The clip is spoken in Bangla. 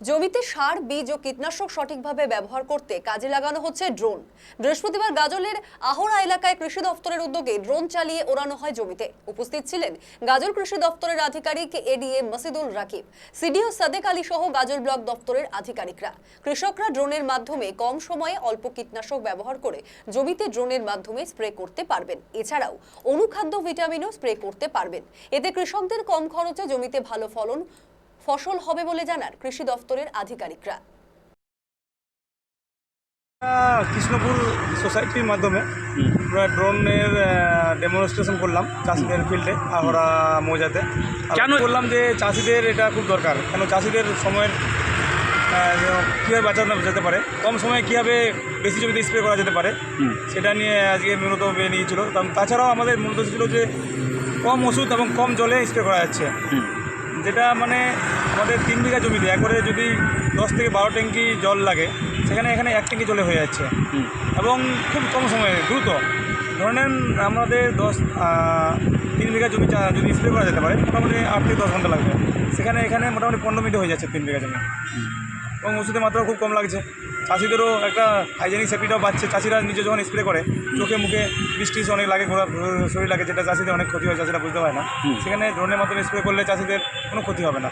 জমিতে সার, বীজ ও কীটনাশক সঠিকভাবে ব্যবহার করতে কাজে লাগানো হচ্ছে ড্রোন। বৃহস্পতিবার গাজলের আহরা এলাকায় কৃষি দফতরের উদ্যোগে ড্রোন চালিয়ে ওড়ানো হয় জমিতে। উপস্থিত ছিলেন গাজল কৃষি দফতরের আধিকারিক এডিএ মাসিদুল রাকিব, সিডিও সাদেক আলী সহ গাজল ব্লক দফতরের আধিকারিকরা। কৃষকরা ড্রোনের মাধ্যমে কম সময়ে অল্প কীটনাশক ব্যবহার করে জমিতে ড্রোনের মাধ্যমে স্প্রে করতে পারবেন। এছাড়াও অনুখাদ্য ভিটামিনও স্প্রে করতে পারবেন। এতে কৃষকদের কম খরচে জমিতে ভালো ফসল হবে বলে জানান কৃষি দফতরের আধিকারিকরা। কৃষ্ণপুর সোসাইটির মাধ্যমে আমরা ড্রোনের ডেমনস্ট্রেশন করলাম চাষিদের ফিল্ডে, আহরা মৌজাতে। কেন বললাম যে চাষিদের এটা খুব দরকার, কেন চাষিদের সময়ের কীভাবে বাঁচানো যেতে পারে, কম সময়ে কীভাবে বেশি জমিতে স্প্রে করা যেতে পারে, সেটা নিয়ে আজকে মূলত নিয়েছিল। কারণ তাছাড়াও আমাদের মূলত ছিল যে কম ওষুধ এবং কম জলে স্প্রে করা যাচ্ছে, যেটা মানে আমাদের 3 বিঘা জমিতে একবারে যদি 10 থেকে 12 ট্যাঙ্কি জল লাগে, সেখানে এখানে 1 ট্যাঙ্কি জলে হয়ে যাচ্ছে এবং খুব কম সময়ে দ্রুত। ধরে নেন আমাদের 3 বিঘা জমি যদি স্প্রে করা যেতে পারে মোটামুটি 8 থেকে 10 ঘন্টা লাগবে, সেখানে এখানে মোটামুটি 15 মিনিটে হয়ে যাচ্ছে 3 বিঘা জমি। এবং ওষুধের মাত্রা খুব কম লাগছে, চাষিদেরও একটা হাইজেনিক সেফটিটাও পাচ্ছে। চাষিরা নিজে যখন স্প্রে করে চোখে মুখে বৃষ্টি অনেক লাগে, ঘোরা শরীর লাগে, যেটা চাষিদের অনেক ক্ষতি হয়, চাষিরা বুঝতে পারে না। সেখানে ড্রোনের মাধ্যমে স্প্রে করলে চাষিদের কোনো ক্ষতি হবে না।